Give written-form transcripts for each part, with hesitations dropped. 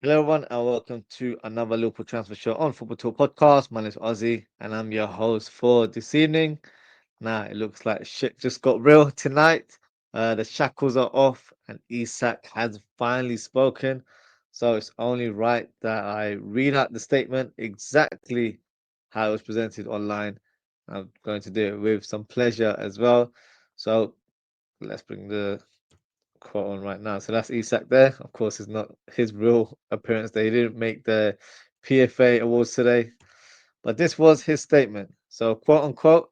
Hello, everyone, and welcome to another Liverpool Transfer Show on Football Talk Podcast. My name is Ozzy, and I'm your host for this evening. Now, it looks like shit just got real tonight. The shackles are off, and Isak has finally spoken. So it's only right that I read out the statement exactly how it was presented online. I'm going to do it with some pleasure as well. So let's bring the quote on right now. So that's Isak there. Of course, it's not his real appearance. They didn't make the PFA awards today, but this was his statement. So, quote unquote,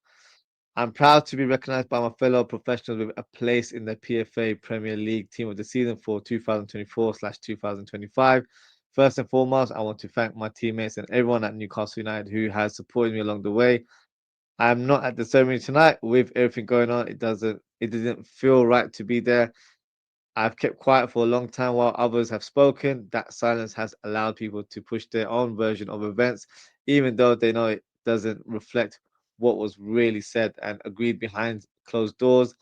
I'm proud to be recognised by my fellow professionals with a place in the PFA Premier League Team of the Season for 2024/2025. First and foremost, I want to thank my teammates and everyone at Newcastle United who has supported me along the way. I'm not at the ceremony tonight with everything going on. It didn't feel right to be there. I've kept quiet for a long time while others have spoken. That silence has allowed people to push their own version of events, even though they know it doesn't reflect what was really said and agreed behind closed doors.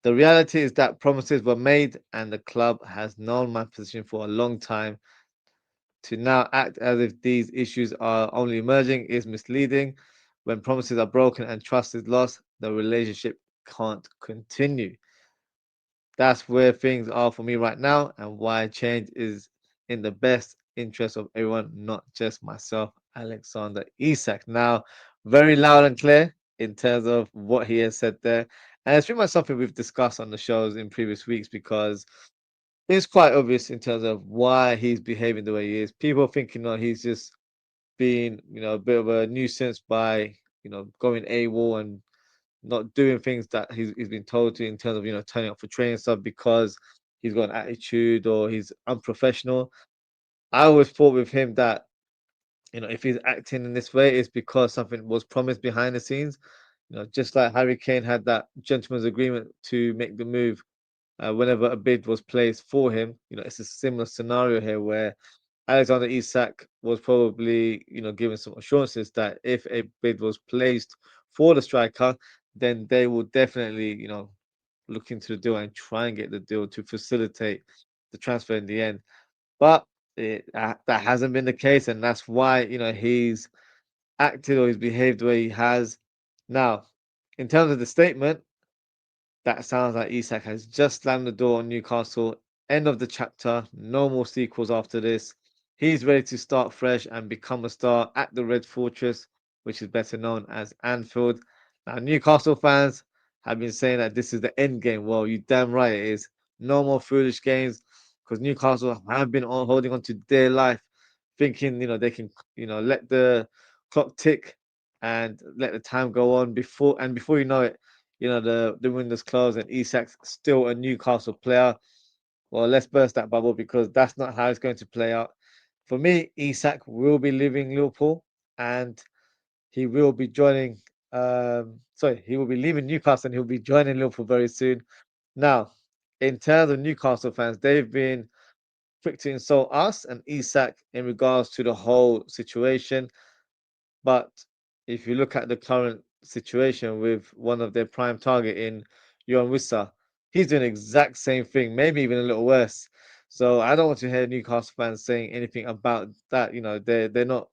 The reality is that promises were made, and the club has known my position for a long time. To now act as if these issues are only emerging is misleading. When promises are broken and trust is lost, the relationship can't continue. That's where things are for me right now, and why change is in the best interest of everyone, not just myself, Alexander Isak. Now, very loud and clear in terms of what he has said there. And it's pretty much something we've discussed on the shows in previous weeks because it's quite obvious in terms of why he's behaving the way he is. People thinking that he's just being, a bit of a nuisance by, going AWOL and not doing things that he's been told to in terms of turning up for training stuff because he's got an attitude or he's unprofessional. I always thought with him that if he's acting in this way, it's because something was promised behind the scenes. Just like Harry Kane had that gentleman's agreement to make the move whenever a bid was placed for him. It's a similar scenario here where Alexander Isak was probably, given some assurances that if a bid was placed for the striker, then they will definitely, look into the deal and try and get the deal to facilitate the transfer in the end. But that hasn't been the case, and that's why he's acted or he's behaved the way he has. Now, in terms of the statement, that sounds like Isak has just slammed the door on Newcastle. End of the chapter. No more sequels after this. He's ready to start fresh and become a star at the Red Fortress, which is better known as Anfield. Now, Newcastle fans have been saying that this is the end game. Well, you damn right it is. No more foolish games because Newcastle have been holding on to their life, thinking they can let the clock tick and let the time go on before you know it, the windows closed and Isak's still a Newcastle player. Well, let's burst that bubble because that's not how it's going to play out. For me, Isak will be leaving Liverpool and he will be joining. Sorry, he will be leaving Newcastle and he'll be joining Liverpool very soon. Now, in terms of Newcastle fans, they've been quick to insult us and Isak in regards to the whole situation. But if you look at the current situation with one of their prime target in Johan Wissa, he's doing the exact same thing, maybe even a little worse. So I don't want to hear Newcastle fans saying anything about that. They're not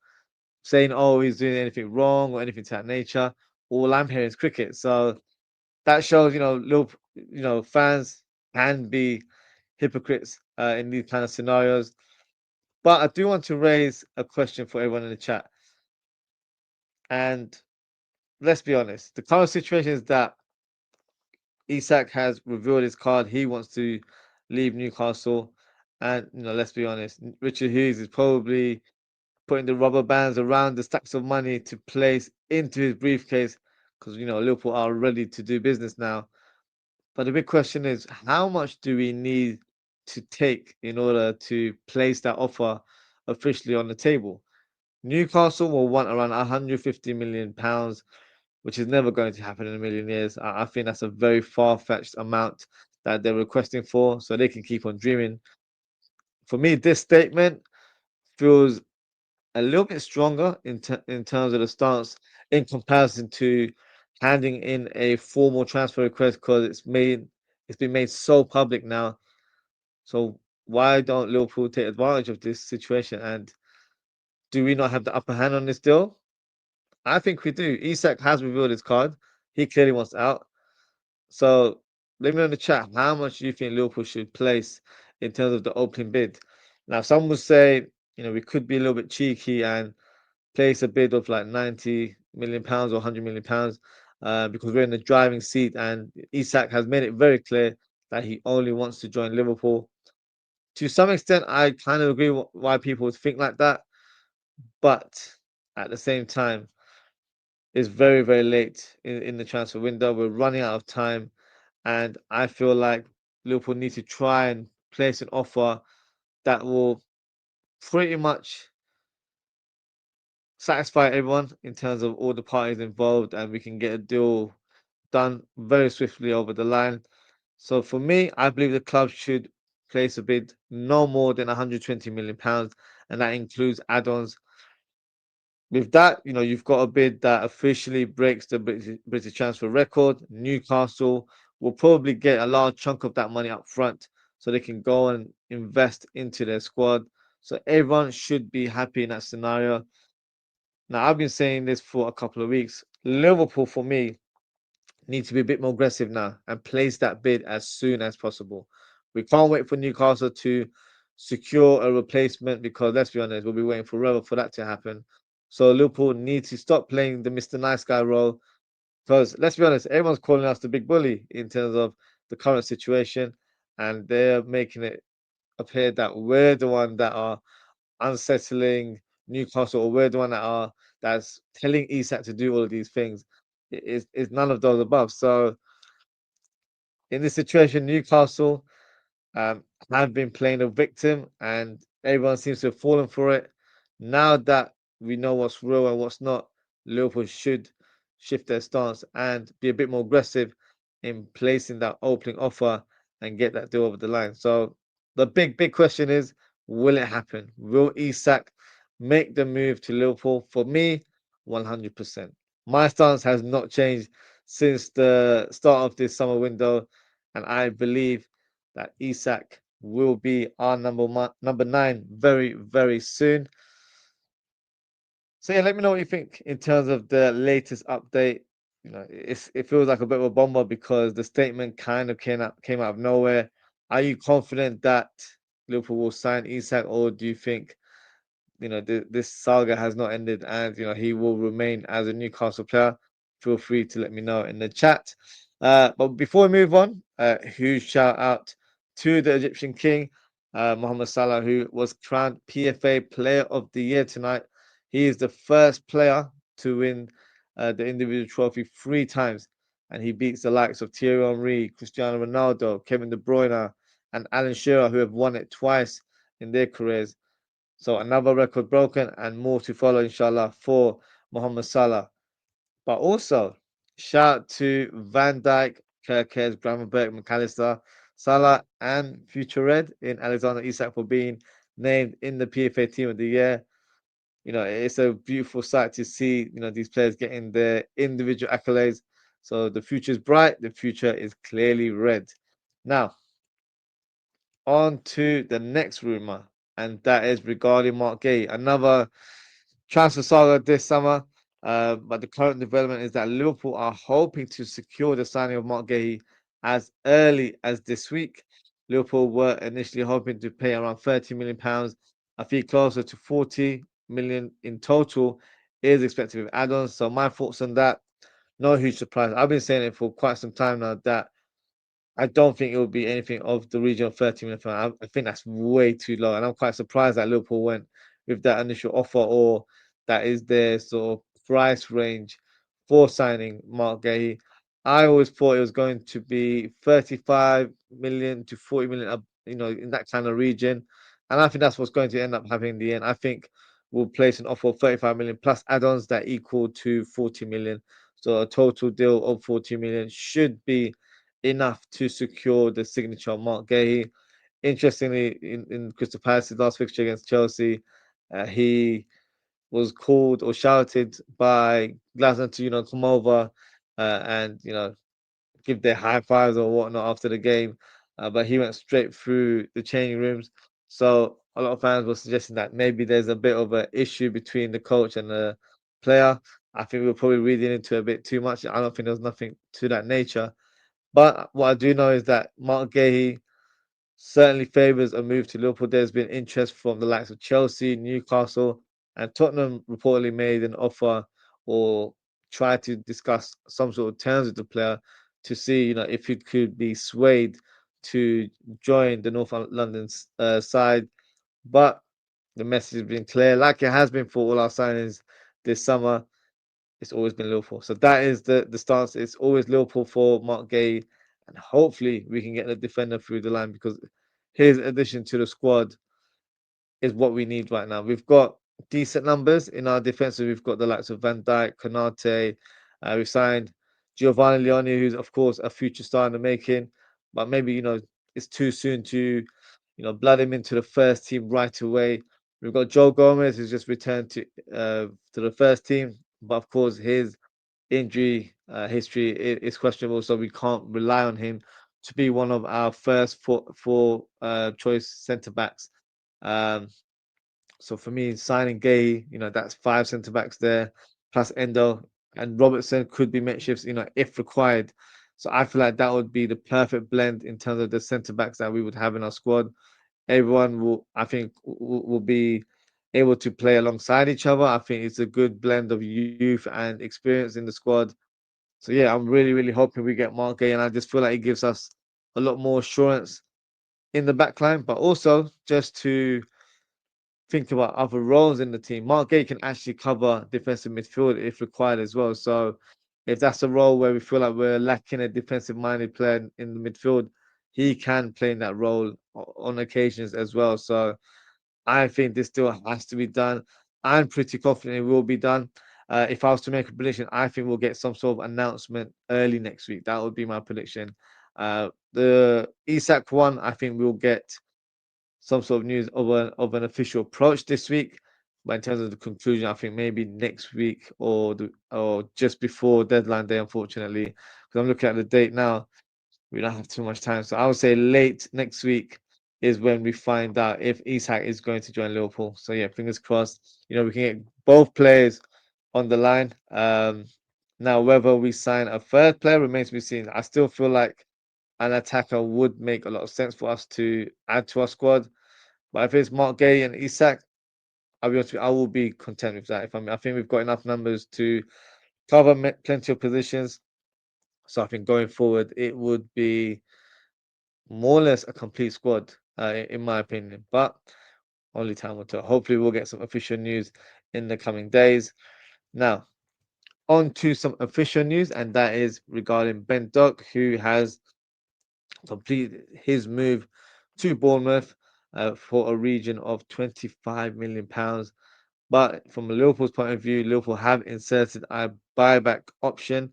saying, oh, he's doing anything wrong or anything to that nature. All I'm hearing is cricket. So that shows, little, fans can be hypocrites in these kind of scenarios. But I do want to raise a question for everyone in the chat. And let's be honest, the current situation is that Isak has revealed his card. He wants to leave Newcastle. And, let's be honest, Richard Hughes is probably putting the rubber bands around the stacks of money to place into his briefcase because, Liverpool are ready to do business now. But the big question is, how much do we need to take in order to place that offer officially on the table? Newcastle will want around £150 million, which is never going to happen in a million years. I think that's a very far-fetched amount that they're requesting for, so they can keep on dreaming. For me, this statement feels a little bit stronger in terms of the stance in comparison to handing in a formal transfer request because it's been made so public now. So why don't Liverpool take advantage of this situation? And do we not have the upper hand on this deal? I think we do. Isak has revealed his card. He clearly wants out. So let me know in the chat, how much do you think Liverpool should place in terms of the opening bid? Now, some would say, we could be a little bit cheeky and place a bid of like 90 million pounds or 100 million pounds, because we're in the driving seat, and Isak has made it very clear that he only wants to join Liverpool. To some extent, I kind of agree why people would think like that, but at the same time, it's very, very late in the transfer window. We're running out of time, and I feel like Liverpool need to try and place an offer that will pretty much satisfy everyone in terms of all the parties involved, and we can get a deal done very swiftly over the line. So for me, I believe the club should place a bid no more than 120 million pounds, and that includes add-ons. With that, you've got a bid that officially breaks the British transfer record. Newcastle will probably get a large chunk of that money up front so they can go and invest into their squad. So everyone should be happy in that scenario. Now, I've been saying this for a couple of weeks. Liverpool, for me, need to be a bit more aggressive now and place that bid as soon as possible. We can't wait for Newcastle to secure a replacement, because let's be honest, we'll be waiting forever for that to happen. So Liverpool need to stop playing the Mr. Nice Guy role, because let's be honest, everyone's calling us the big bully in terms of the current situation, and they're making it appear that we're the one that are unsettling Newcastle, or we're the one that's telling Isak to do all of these things. It's none of those above. So in this situation, Newcastle have been playing a victim, and everyone seems to have fallen for it. Now that we know what's real and what's not, Liverpool should shift their stance and be a bit more aggressive in placing that opening offer and get that deal over the line. So the big question is, will it happen? Will Isak make the move to Liverpool? For me, 100%. My stance has not changed since the start of this summer window, and I believe that Isak will be our number 9 very, very soon. So yeah, let me know what you think in terms of the latest update. It feels like a bit of a bomber because the statement kind of came out of nowhere. Are you confident that Liverpool will sign Isak, or do you think this saga has not ended, and he will remain as a Newcastle player? Feel free to let me know in the chat. But before we move on, huge shout out to the Egyptian King, Mohamed Salah, who was crowned PFA Player of the Year tonight. He is the first player to win the individual trophy 3 times, and he beats the likes of Thierry Henry, Cristiano Ronaldo, Kevin De Bruyne, and Alan Shearer, who have won it twice in their careers. So another record broken, and more to follow, inshallah, for Mohamed Salah. But also, shout out to Van Dijk, Kirkez, Gravenberch, McAllister, Salah, and Future Red in Alexander Isak for being named in the PFA Team of the Year. It's a beautiful sight to see, these players getting their individual accolades. So the future is bright, the future is clearly red. Now, on to the next rumor, and that is regarding Marc Guehi. Another transfer saga this summer, but the current development is that Liverpool are hoping to secure the signing of Marc Guehi as early as this week. Liverpool were initially hoping to pay around £30 million. A fee closer to 40 million in total is expected with add-ons. So my thoughts on that, no huge surprise. I've been saying it for quite some time now that I don't think it will be anything of the region of 30 million pounds. I think that's way too low, and I'm quite surprised that Liverpool went with that initial offer, or that is their sort of price range for signing Marc Guehi. I always thought it was going to be 35 million to 40 million, in that kind of region, and I think that's what's going to end up happening in the end. I think we'll place an offer of 35 million plus add-ons that equal to 40 million. So a total deal of 40 million should be enough to secure the signature of Marc Guehi. Interestingly, in Crystal Palace's last fixture against Chelsea, he was called or shouted by Glasner to come over and give their high fives or whatnot after the game. but he went straight through the changing rooms. So a lot of fans were suggesting that maybe there's a bit of an issue between the coach and the player. I think we were probably reading into it a bit too much. I don't think there was nothing to that nature. But what I do know is that Marc Guehi certainly favours a move to Liverpool. There's been interest from the likes of Chelsea, Newcastle, and Tottenham reportedly made an offer or tried to discuss some sort of terms with the player to see, if he could be swayed to join the North London side. But the message has been clear, like it has been for all our signings this summer. It's always been Liverpool. So that is the stance. It's always Liverpool for Marc Guehi, and hopefully we can get the defender through the line because his addition to the squad is what we need right now. We've got decent numbers in our defense. We've got the likes of Van Dijk, Konate. We've signed Giovanni Leone, who's of course a future star in the making, but maybe it's too soon to blood him into the first team right away. We've got Joe Gomez, who's just returned to the first team, but of course his injury history is questionable, so we can't rely on him to be one of our first four choice centre backs. Um, so for me, signing Gay, that's five centre backs there, plus Endo and Robertson could be makeshifts, if required. So I feel like that would be the perfect blend in terms of the centre backs that we would have in our squad. Everyone will, I think, will be able to play alongside each other. I think it's a good blend of youth and experience in the squad. So yeah, I'm really, really hoping we get Mark Gay, and I just feel like it gives us a lot more assurance in the back line, but also just to think about other roles in the team. Mark Gay can actually cover defensive midfield if required as well. So if that's a role where we feel like we're lacking a defensive minded player in the midfield, he can play in that role on occasions as well. So I think this still has to be done. I'm pretty confident it will be done. If I was to make a prediction, I think we'll get some sort of announcement early next week. That would be my prediction. The Isak one, I think we'll get some sort of news of an official approach this week. But in terms of the conclusion, I think maybe next week or just before deadline day, unfortunately, because I'm looking at the date now. We don't have too much time. So I would say late next week is when we find out if Isak is going to join Liverpool. So yeah, fingers crossed. We can get both players on the line. Now whether we sign a third player remains to be seen. I still feel like an attacker would make a lot of sense for us to add to our squad. But if it's Mark Gay and Isak, I'll be honest with you, I will be content with that. I think we've got enough numbers to cover plenty of positions. So I think going forward, it would be more or less a complete squad, in my opinion. But only time will tell. Hopefully, we'll get some official news in the coming days. Now, on to some official news, and that is regarding Ben Doak, who has completed his move to Bournemouth for a region of £25 million. But from a Liverpool's point of view, Liverpool have inserted a buyback option.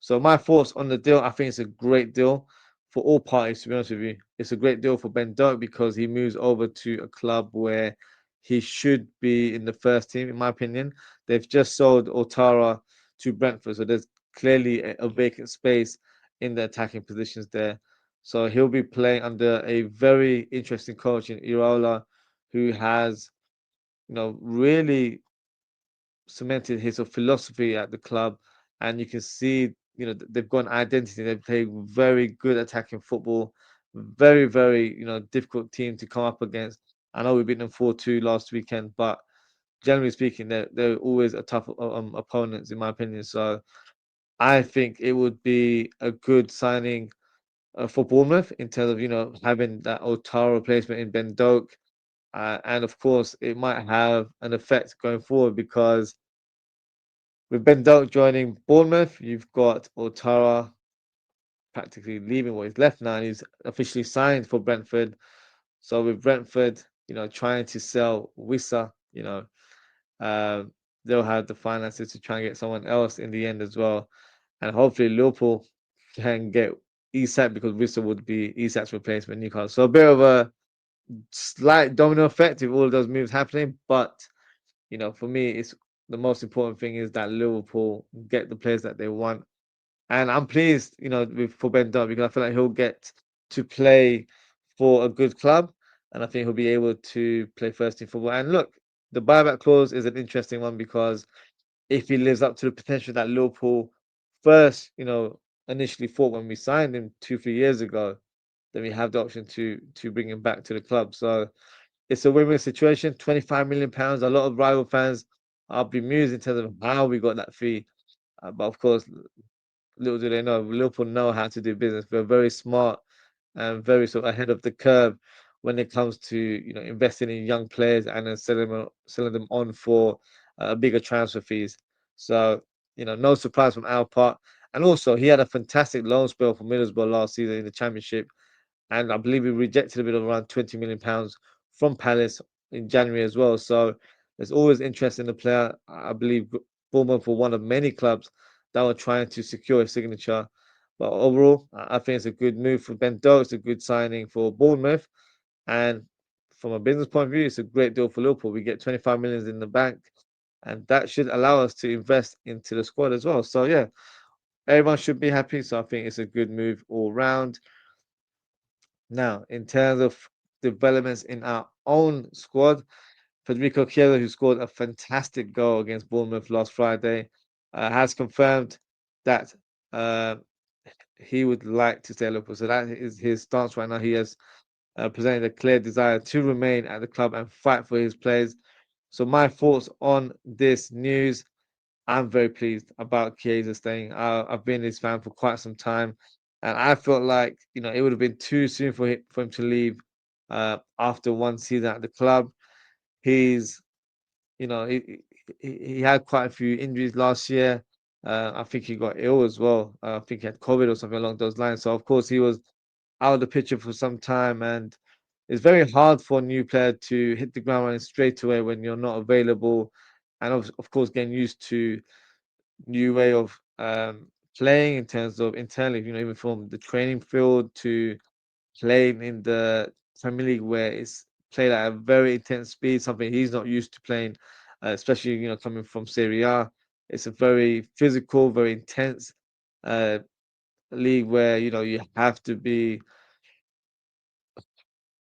So my thoughts on the deal, I think it's a great deal for all parties, to be honest with you. It's a great deal for Ben Doak because he moves over to a club where he should be in the first team, in my opinion. They've just sold Otara to Brentford, so there's clearly a vacant space in the attacking positions there. So he'll be playing under a very interesting coach in Iraola, who has really cemented his philosophy at the club, and you can see, they've got an identity. They play very good attacking football, very, very, difficult team to come up against. I know we beat them 4-2 last weekend, but generally speaking, they're always a tough opponents, in my opinion. So I think it would be a good signing for Bournemouth in terms of having that Otara replacement in Ben Doak. And of course, it might have an effect going forward because with Ben Doak joining Bournemouth, you've got Otara practically leaving what he's left now, and he's officially signed for Brentford. So with Brentford, trying to sell Wissa, um, they'll have the finances to try and get someone else in the end as well. And hopefully Liverpool can get Isak because Wissa would be Isak's replacement in Newcastle. So a bit of a slight domino effect if all of those moves happening, but for me, it's the most important thing is that Liverpool get the players that they want, and I'm pleased, with for Ben Dodd because I feel like he'll get to play for a good club, and I think he'll be able to play first team football. And look, the buyback clause is an interesting one because if he lives up to the potential that Liverpool first, initially thought when we signed him 2, 3 years ago, then we have the option to bring him back to the club. So it's a win-win situation. £25 million. A lot of rival fans are bemused in terms of how we got that fee. But of course, little do they know, Liverpool know how to do business. We're very smart and very sort of ahead of the curve when it comes to investing in young players and then selling them on for bigger transfer fees. So no surprise from our part. And also, he had a fantastic loan spell for Middlesbrough last season in the Championship, and I believe we rejected a bit of around £20 million from Palace in January as well. So there's always interest in the player. I believe Bournemouth were one of many clubs that were trying to secure a signature. But overall, I think it's a good move for Ben Doak. It's a good signing for Bournemouth. And from a business point of view, it's a great deal for Liverpool. We get 25 million in the bank, and that should allow us to invest into the squad as well. So yeah, everyone should be happy. So I think it's a good move all round. Now, in terms of developments in our own squad, Federico Chiesa, who scored a fantastic goal against Bournemouth last Friday, has confirmed that uh, he would like to stay at Liverpool. So that is his stance right now. He has presented a clear desire to remain at the club and fight for his players. So my thoughts on this news: I'm very pleased about Chiesa staying. I've been his fan for quite some time, and I felt like it would have been too soon for him to leave after one season at the club. He's you know he had quite a few injuries last year. I think he got ill as well. I think he had COVID or something along those lines. So of course he was out of the picture for some time, and it's very hard for a new player to hit the ground running straight away when you're not available, and of course getting used to new way of playing in terms of internally, even from the training field to playing in the Premier League where it's played at a very intense speed, something he's not used to playing, especially coming from Serie A. It's a very physical, very intense uh, league where you have to be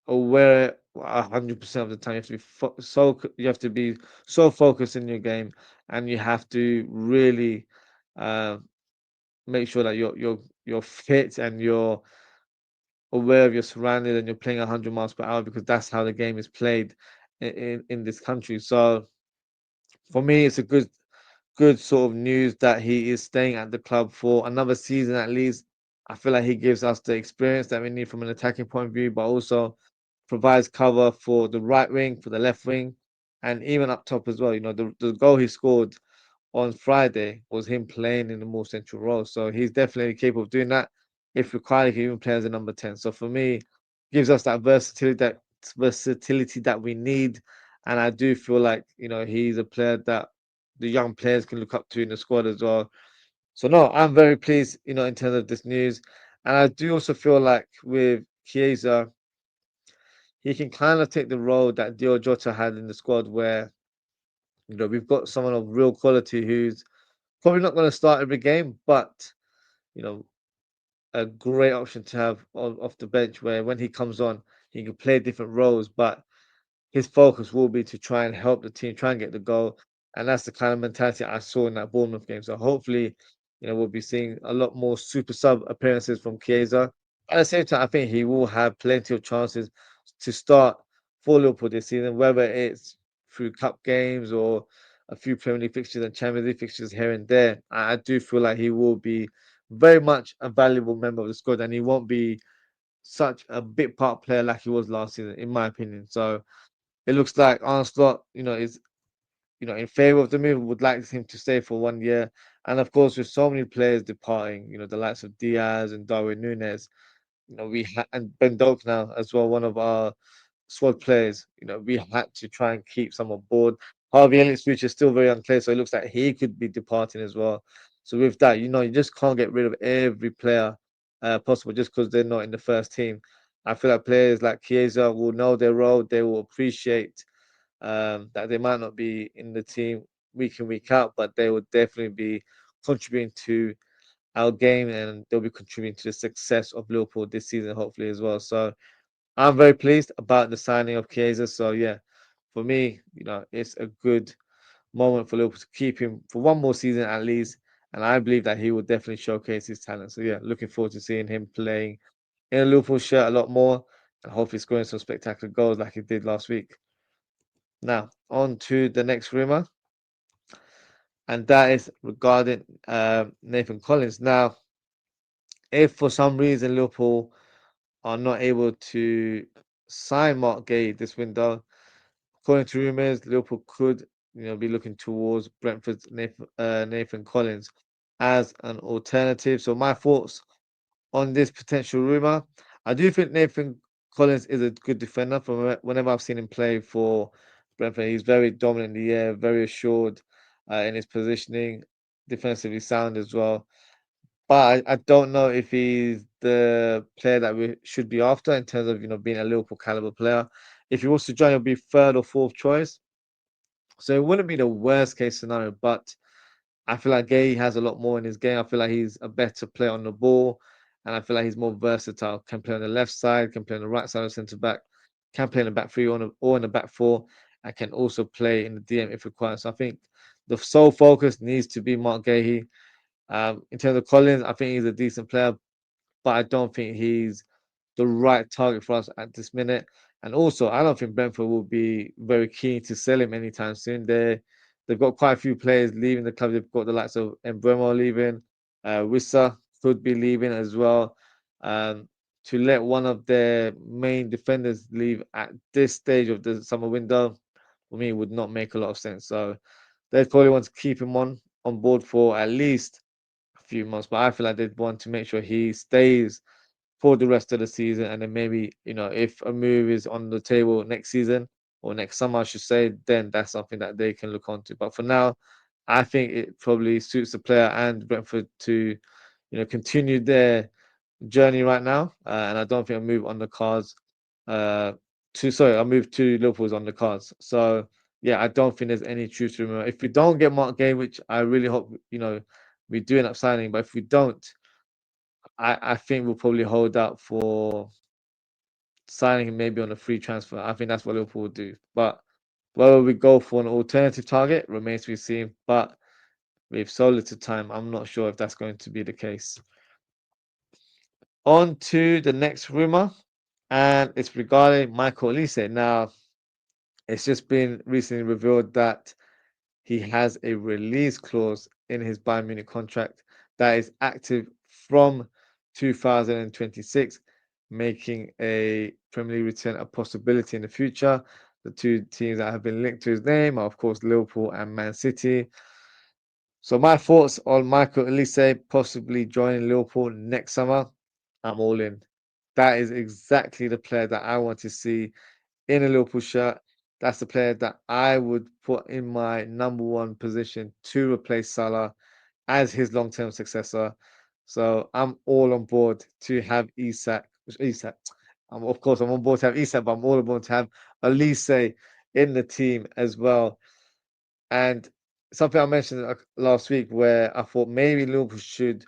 aware 100% of the time. You have to be you have to be so focused in your game, and you have to really uh, make sure that you're fit and you're aware of your surroundings and you're playing 100 miles per hour because that's how the game is played in this country. So for me, it's a good sort of news that he is staying at the club for another season at least. I feel like he gives us the experience that we need from an attacking point of view, but also provides cover for the right wing, for the left wing, and even up top as well. The goal he scored on Friday was him playing in the more central role. So he's definitely capable of doing that. If required, he can even play as a number 10. So for me, gives us that versatility that we need. And I do feel like, he's a player that the young players can look up to in the squad as well. So no, I'm very pleased, in terms of this news. And I do also feel like with Chiesa, he can kind of take the role that Dio Jota had in the squad where, we've got someone of real quality who's probably not going to start every game, but you know, a great option to have off the bench where when he comes on, he can play different roles, but his focus will be to try and help the team, try and get the goal. And that's the kind of mentality I saw in that Bournemouth game. So hopefully, we'll be seeing a lot more super sub appearances from Chiesa. At the same time, I think he will have plenty of chances to start for Liverpool this season, whether it's through cup games or a few Premier League fixtures and Champions League fixtures here and there. I do feel like he will be very much a valuable member of the squad, and he won't be such a big part player like he was last season, in my opinion. So it looks like Arne Slot, is in favour of the move, would like him to stay for 1 year. And of course, with so many players departing, the likes of Diaz and Darwin Nunes, and Ben Doak now as well, one of our squad players. We had to try and keep some on board. Harvey Elliott's future is still very unclear, so it looks like he could be departing as well. So with that, you just can't get rid of every player possible just because they're not in the first team. I feel like players like Chiesa will know their role. They will appreciate that they might not be in the team week in week out, but they will definitely be contributing to our game, and they'll be contributing to the success of Liverpool this season, hopefully as well. So I'm very pleased about the signing of Chiesa. So yeah, for me, it's a good moment for Liverpool to keep him for one more season at least. And I believe that he will definitely showcase his talent. So yeah, looking forward to seeing him playing in a Liverpool shirt a lot more, and hopefully scoring some spectacular goals like he did last week. Now, on to the next rumor, and that is regarding Nathan Collins. Now, if for some reason Liverpool are not able to sign Marc Guehi this window, according to rumours, Liverpool could be looking towards Brentford's Nathan Collins as an alternative. So my thoughts on this potential rumour, I do think Nathan Collins is a good defender. From whenever I've seen him play for Brentford, he's very dominant in the air, very assured in his positioning, defensively sound as well. But I don't know if he's the player that we should be after in terms of being a Liverpool caliber player. If he was to join, it'll be third or fourth choice. So it wouldn't be the worst case scenario, but I feel like Gay has a lot more in his game. I feel like he's a better player on the ball, and I feel like he's more versatile. Can play on the left side, can play on the right side of centre back, can play in the back three or in the back four, and can also play in the DM if required. So I think the sole focus needs to be Marc Guehi. In terms of Collins, I think he's a decent player, but I don't think he's the right target for us at this minute. And also, I don't think Brentford will be very keen to sell him anytime soon. They've got quite a few players leaving the club. They've got the likes of Mbeumo leaving, Wissa could be leaving as well. To let one of their main defenders leave at this stage of the summer window, for me, would not make a lot of sense. So they probably want to keep him on board for at least a few months. But I feel like they'd want to make sure he stays for the rest of the season. And then maybe, if a move is on the table next season or next summer, I should say, then that's something that they can look onto. But for now, I think it probably suits the player and Brentford to, continue their journey right now. And I don't think a move on the cards a move to Liverpool is on the cards. So yeah, I don't think there's any truth to rumor. If we don't get Mark Gay, which I really hope, we do end up signing, but if we don't, I think we'll probably hold out for signing him maybe on a free transfer. I think that's what Liverpool will do. But whether we go for an alternative target remains to be seen. But with so little time, I'm not sure if that's going to be the case. On to the next rumor, and it's regarding Michael Olise. Now, it's just been recently revealed that he has a release clause in his Bayern Munich contract that is active from 2026, making a Premier League return a possibility in the future. The two teams that have been linked to his name are, of course, Liverpool and Man City. So my thoughts on Michael Olise possibly joining Liverpool next summer, I'm all in. That is exactly the player that I want to see in a Liverpool shirt. That's the player that I would put in my number one position to replace Salah as his long-term successor. So I'm all on board to have Isak. Of course, I'm on board to have Isak, but I'm all on board to have Olise in the team as well. And something I mentioned last week, where I thought maybe Liverpool should,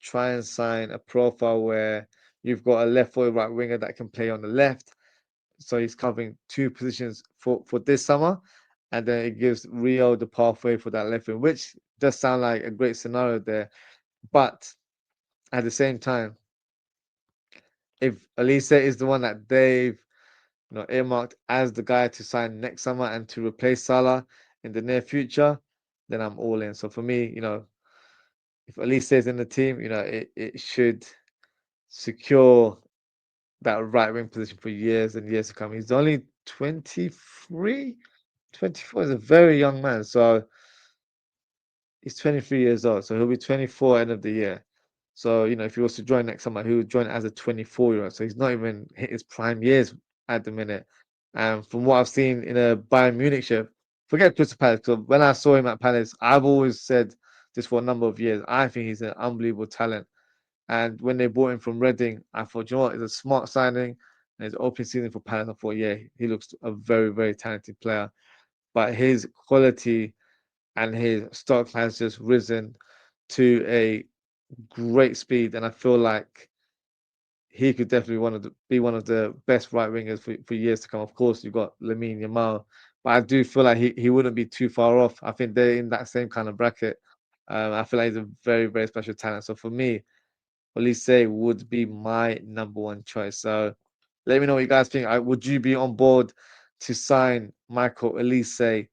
try and sign a profile where you've got a left or right winger that can play on the left, so he's covering two positions for this summer, and then it gives Rio the pathway for that left wing, which does sound like a great scenario there. But at the same time, if Elise is the one that they've earmarked as the guy to sign next summer and to replace Salah in the near future, then I'm all in. So for me, if Elise is in the team, it should secure that right wing position for years and years to come. He's only 23. 24 is a very young man. So he's 23 years old. So he'll be 24 end of the year. So, if he was to join next summer, he would join as a 24-year-old. So he's not even hit his prime years at the minute. And from what I've seen in a Bayern Munich shirt, forget Crystal Palace. So when I saw him at Palace, I've always said this for a number of years. I think he's an unbelievable talent. And when they bought him from Reading, I thought, you know what, it's a smart signing. And his opening season for Palace, I thought, yeah, he looks a very, very talented player. But his quality and his stock has just risen to a great speed, and I feel like he could definitely be one of the best right wingers for years to come. Of course, you've got Lamine Yamal, but I do feel like he wouldn't be too far off. I think they're in that same kind of bracket. I feel like he's a very, very special talent. So for me, Olise would be my number one choice. So let me know what you guys think. Would you be on board to sign Michael Olise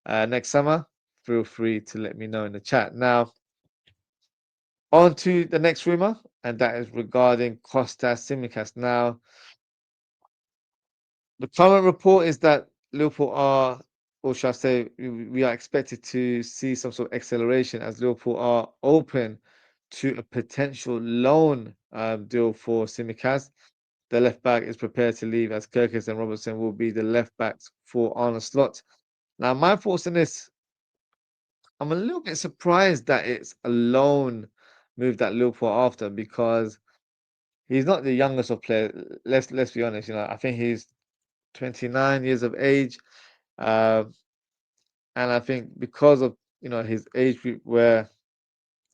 next summer? Feel free to let me know in the chat. Now, on to the next rumor, and that is regarding Kostas Tsimikas. Now, the current report is that Liverpool are, or should I say, we are expected to see some sort of acceleration as Liverpool are open to a potential loan deal for Tsimikas. The left back is prepared to leave as Kirkis and Robertson will be the left backs for Arne Slot. Now, my thoughts on this, I'm a little bit surprised that it's a loan move that Liverpool are after because he's not the youngest of players. Let's be honest. I think he's 29 years of age, uh, and I think because of his age group, where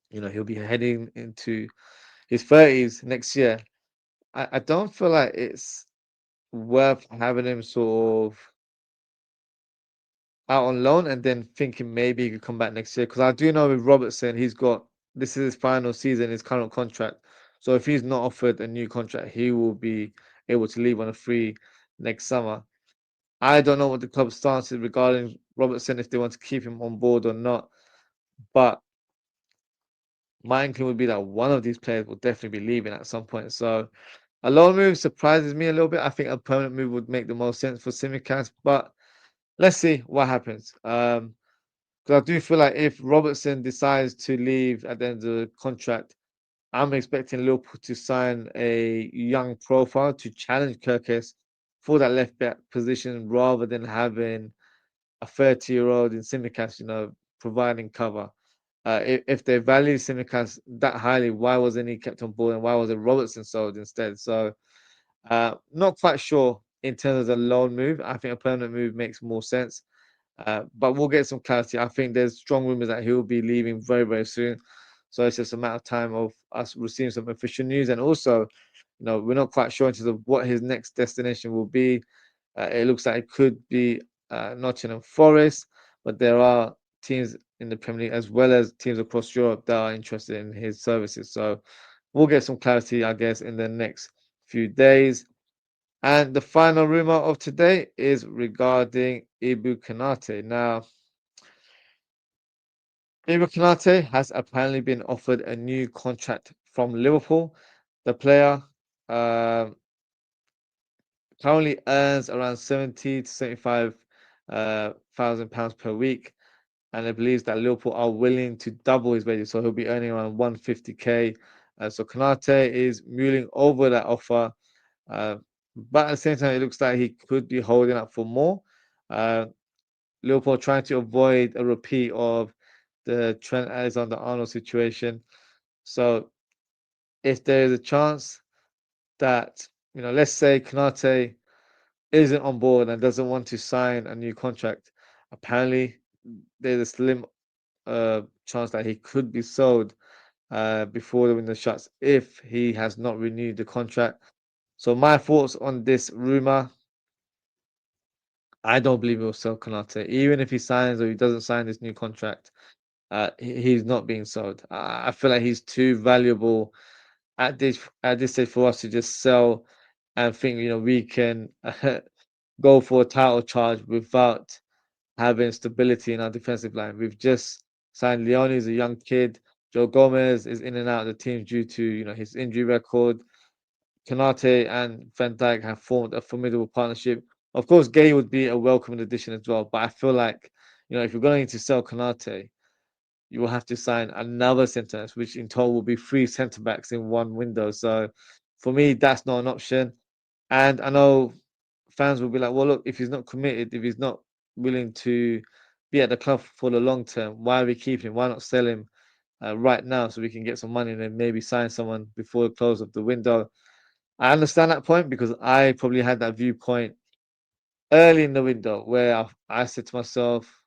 he'll be heading into his 30s next year, I don't feel like it's worth having him sort of out on loan and then thinking maybe he could come back next year. Because I do know with Robertson, this is his final season, his current contract. So if he's not offered a new contract, he will be able to leave on a free next summer. I don't know what the club's stance is regarding Robertson, if they want to keep him on board or not. But my inkling would be that one of these players will definitely be leaving at some point. So a loan move surprises me a little bit. I think a permanent move would make the most sense for Simicast, but let's see what happens. Because I do feel like if Robertson decides to leave at the end of the contract, I'm expecting Liverpool to sign a young profile to challenge Kirkes for that left back position rather than having a 30-year-old in Simicast, providing cover. If they value Simicast that highly, why wasn't he kept on board and why wasn't Robertson sold instead? So, not quite sure in terms of the loan move. I think a permanent move makes more sense. But we'll get some clarity. I think there's strong rumors that he'll be leaving very, very soon. So it's just a matter of time of us receiving some official news. And also, we're not quite sure in terms of what his next destination will be. It looks like it could be Nottingham Forest, but there are teams in the Premier League as well as teams across Europe that are interested in his services. So we'll get some clarity, I guess, in the next few days. And the final rumor of today is regarding Ibu Konate. Now, Ibu Konate has apparently been offered a new contract from Liverpool. The player um currently earns around 70 to 75 thousand pounds per week, and it believes that Liverpool are willing to double his wages, so he'll be earning around 150k. So Konate is mulling over that offer. Uh, but at the same time, it looks like he could be holding up for more. Uh, Liverpool trying to avoid a repeat of the Trent Alexander-Arnold situation. So if there is a chance that, let's say Konate isn't on board and doesn't want to sign a new contract, apparently there's a slim chance that he could be sold before the window shuts if he has not renewed the contract. So my thoughts on this rumor, I don't believe he'll sell Konate. Even if he signs or he doesn't sign this new contract, he's not being sold. I feel like he's too valuable at this stage for us to just sell and think we can go for a title charge without having stability in our defensive line. We've just signed Leone, is a young kid. Joe Gomez is in and out of the team due to his injury record. Konate and Van Dijk have formed a formidable partnership. Of course, Gay would be a welcome addition as well, but I feel like if you're going to sell Konate, you will have to sign another centre, which in total will be three centre backs in one window. So for me, that's not an option. And I know fans will be like, well, look, if he's not committed, if he's not willing to be at the club for the long term, why are we keeping him? Why not sell him right now so we can get some money and then maybe sign someone before the close of the window? I understand that point because I probably had that viewpoint early in the window where I said to myself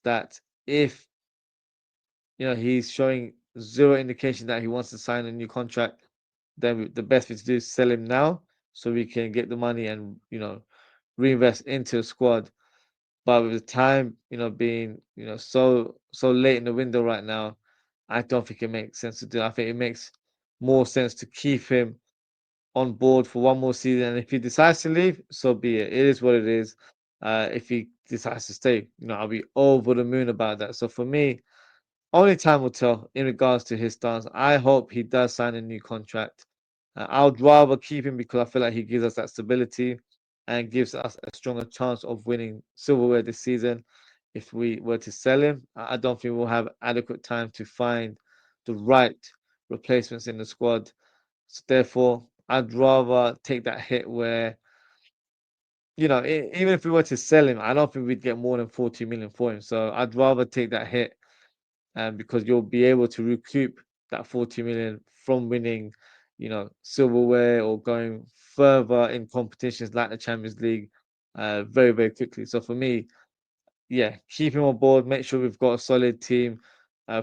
that if he's showing zero indication that he wants to sign a new contract, then the best thing to do is sell him now so we can get the money and reinvest into a squad. But with the time, being so late in the window right now, I don't think it makes sense to do. I think it makes more sense to keep him on board for one more season. And if he decides to leave, so be it. It is what it is. If he decides to stay, I'll be over the moon about that. So for me, only time will tell in regards to his stance. I hope he does sign a new contract. I would rather keep him because I feel like he gives us that stability and gives us a stronger chance of winning silverware this season. If we were to sell him, I don't think we'll have adequate time to find the right replacements in the squad. So therefore, I'd rather take that hit where, even if we were to sell him, I don't think we'd get more than 40 million for him. So I'd rather take that hit because you'll be able to recoup that 40 million from winning, silverware or going further in competitions like the Champions League very, very quickly. So for me, yeah, keep him on board, make sure we've got a solid team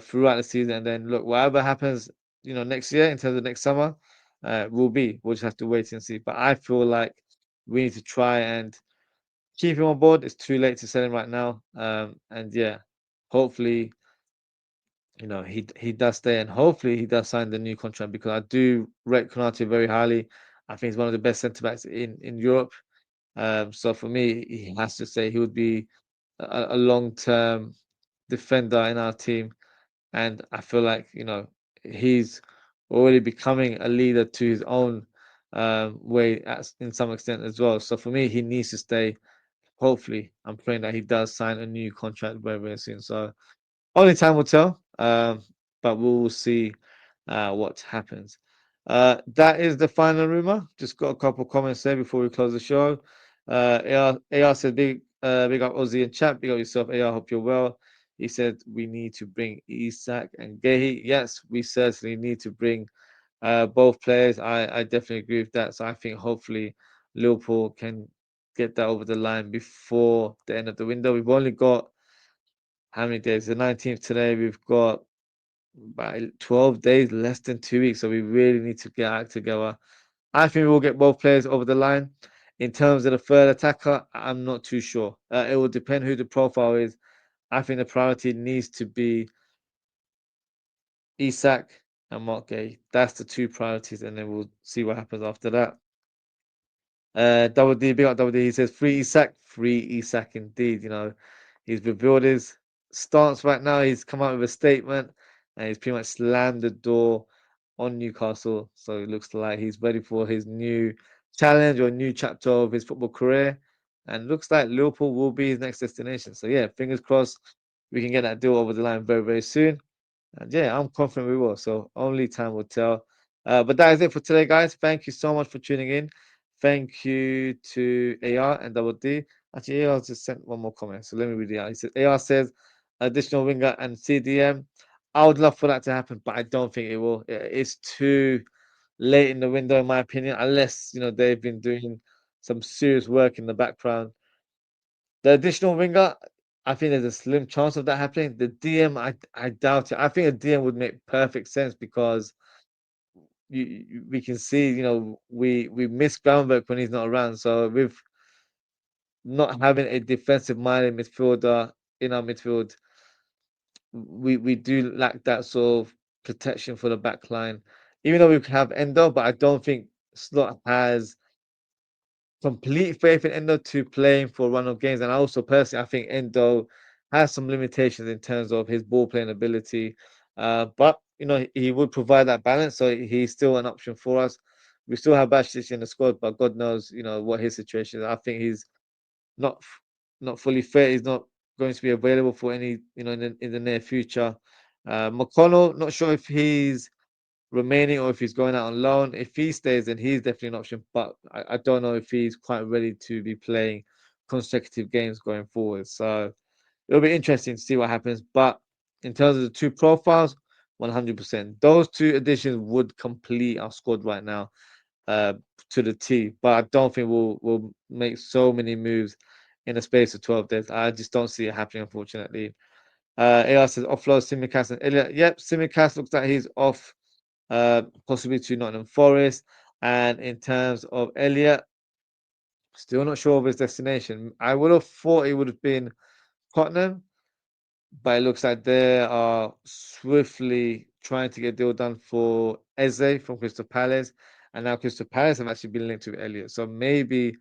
throughout the season, and then look, whatever happens, next year in terms of next summer, we'll just have to wait and see. But I feel like we need to try and keep him on board. It's too late to sell him right now. And yeah, hopefully he does stay, and hopefully he does sign the new contract because I do rate Konate very highly. I think he's one of the best centre backs in Europe. So for me, he has to say he would be a long term defender in our team, and I feel like he's already becoming a leader to his own way in some extent as well. So for me, he needs to stay. Hopefully, I'm praying that he does sign a new contract very, very soon. So only time will tell, but we will see what happens. That is the final rumor. Just got a couple comments there before we close the show. AR said, big up Ozzy and chat. Big up yourself, AR. Hope you're well. He said, we need to bring Isak and Guehi. Yes, we certainly need to bring both players. I definitely agree with that. So I think hopefully Liverpool can get that over the line before the end of the window. We've only got how many days? The 19th today. We've got about 12 days, less than 2 weeks. So we really need to get act together. I think we'll get both players over the line. In terms of the third attacker, I'm not too sure. It will depend who the profile is. I think the priority needs to be Isak and Marc Guehi. That's the two priorities, and then we'll see what happens after that. Double D, big up Double D. He says free Isak indeed. He's revealed his stance right now. He's come out with a statement and he's pretty much slammed the door on Newcastle. So it looks like he's ready for his new challenge or new chapter of his football career. And looks like Liverpool will be his next destination. So yeah, fingers crossed we can get that deal over the line very, very soon. And yeah, I'm confident we will. So only time will tell. But that is it for today, guys. Thank you so much for tuning in. Thank you to AR and Double D. Actually, AR just sent one more comment. So let me read it out. He says, AR says, additional winger and CDM. I would love for that to happen, but I don't think it will. It's too late in the window, in my opinion, unless, they've been doing some serious work in the background. The additional winger, I think there's a slim chance of that happening. The DM, I doubt it. I think a DM would make perfect sense because we can see, we miss groundwork when he's not around. So with not having a defensive minded midfielder in our midfield, we do lack that sort of protection for the back line. Even though we have Endo, but I don't think Slot has complete faith in Endo to playing for a run of games. And I also personally, I think Endo has some limitations in terms of his ball playing ability. But he would provide that balance, so he's still an option for us. We still have Bashtic in the squad, but God knows, what his situation is. I think he's not not fully fit. He's not going to be available for any, in the near future. McConnell, not sure if he's remaining or if he's going out on loan. If he stays, then he's definitely an option. But I don't know if he's quite ready to be playing consecutive games going forward. So it'll be interesting to see what happens. But in terms of the two profiles, 100%. Those two additions would complete our squad right now uh, to the T. But I don't think we'll make so many moves in a space of 12 days. I just don't see it happening, unfortunately. AR says offload Simicast and Elliot. Yep, Simicast looks like he's off, possibly to Nottingham Forest. And in terms of Elliot, still not sure of his destination. I would have thought it would have been Tottenham, but it looks like they are swiftly trying to get a deal done for Eze from Crystal Palace. And now Crystal Palace have actually been linked with Elliot. So maybe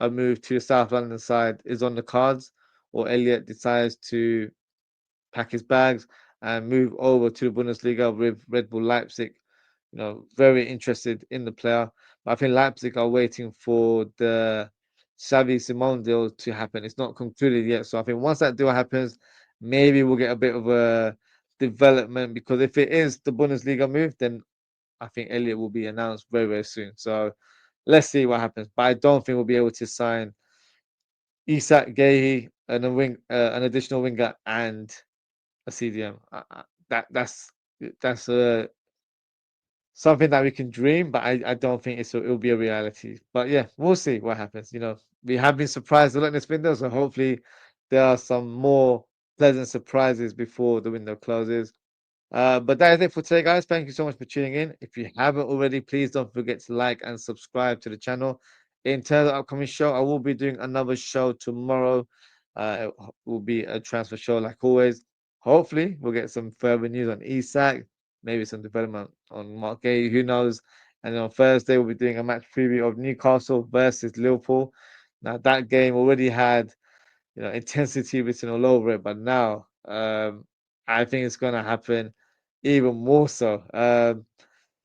a move to the South London side is on the cards, or Elliot decides to pack his bags and move over to the Bundesliga with Red Bull Leipzig. Very interested in the player. But I think Leipzig are waiting for the Xavi Simon deal to happen. It's not concluded yet. So I think once that deal happens, maybe we'll get a bit of a development, because if it is the Bundesliga move, then I think Elliot will be announced very, very soon. So let's see what happens. But I don't think we'll be able to sign Isak, Guehi, and an additional winger and a CDM. That's something that we can dream, but I don't think it'll be a reality. But yeah, we'll see what happens. We have been surprised a lot in this window, so hopefully there are some more pleasant surprises before the window closes. But that is it for today, guys. Thank you so much for tuning in. If you haven't already, please don't forget to like and subscribe to the channel. In terms of upcoming show, I will be doing another show tomorrow. It will be a transfer show like always. Hopefully, we'll get some further news on Isak, maybe some development on Marc Guehi, who knows. And then on Thursday, we'll be doing a match preview of Newcastle versus Liverpool. Now, that game already had intensity written all over it, but now I think it's going to happen even more so.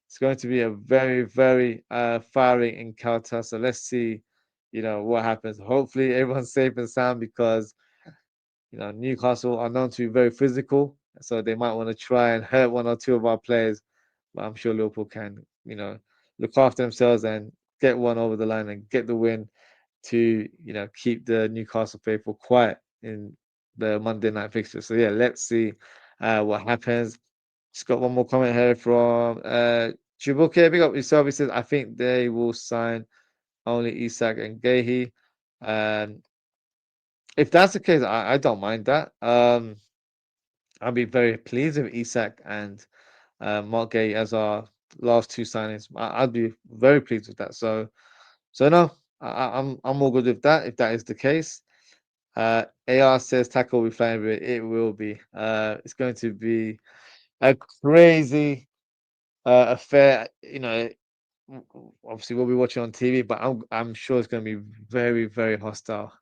It's going to be a very, very firing encounter. So let's see, what happens. Hopefully, everyone's safe and sound, because Newcastle are known to be very physical, so they might want to try and hurt one or two of our players. But I'm sure Liverpool can, look after themselves and get one over the line and get the win to keep the Newcastle faithful quiet in the Monday night fixture. So yeah, let's see what happens. Just got one more comment here from Chibuke. Big up yourself. He says, I think they will sign only Isak and Guehi. And if that's the case, I don't mind that. I'll be very pleased with Isak and Marc Guehi as our last two signings. I'd be very pleased with that. So no, I'm all good with that if that is the case. AR says tackle will be flying, but it will be. It's going to be a crazy affair. Obviously we'll be watching on TV, but I'm sure it's going to be very, very hostile.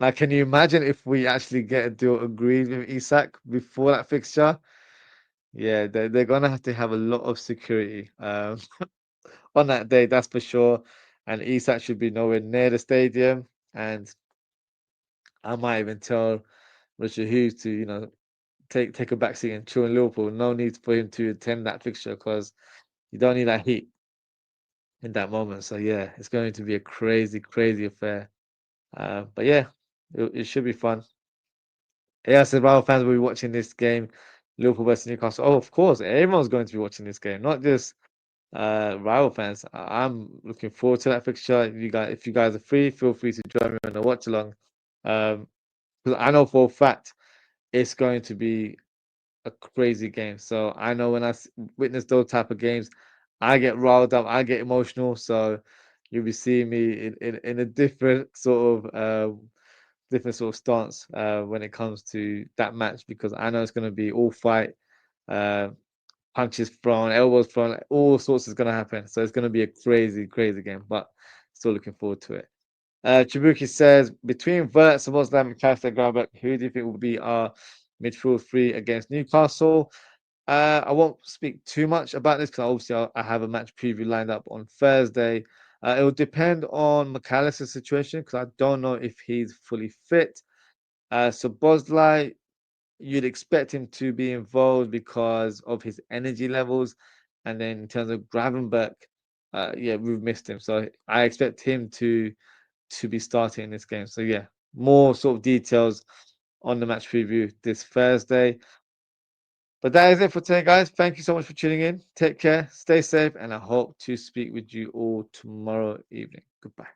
Like, can you imagine if we actually get a deal agreed with Isak before that fixture? Yeah, they're gonna have to have a lot of security on that day, that's for sure. And Isak should be nowhere near the stadium. And I might even tell Richard Hughes to, take a back seat and chill in Liverpool. No need for him to attend that fixture, because you don't need that heat in that moment. So yeah, it's going to be a crazy, crazy affair. But yeah, it should be fun. Yeah, so Rival fans will be watching this game, Liverpool versus Newcastle. Oh, of course, everyone's going to be watching this game, not just Rival fans. I'm looking forward to that fixture. If you guys are free, feel free to join me on a watch along. Because I know for a fact it's going to be a crazy game. So I know when I witness those type of games, I get riled up, I get emotional. So you'll be seeing me in a different sort of stance when it comes to that match, because I know it's going to be all fight, uh, punches thrown, elbows thrown, all sorts is going to happen. So it's going to be a crazy, crazy game. But still looking forward to it. Chibuki says, between Vert, Sabozlai, and Kasta Graubach, who do you think will be our midfield three against Newcastle? I won't speak too much about this, because obviously I have a match preview lined up on Thursday. It will depend on McAllister's situation, because I don't know if he's fully fit. So Bosley, you'd expect him to be involved because of his energy levels. And then in terms of Gravenberch, yeah, we've missed him. So I expect him to be starting in this game. So yeah, more sort of details on the match preview this Thursday. But that is it for today, guys. Thank you so much for tuning in. Take care, stay safe, and I hope to speak with you all tomorrow evening. Goodbye.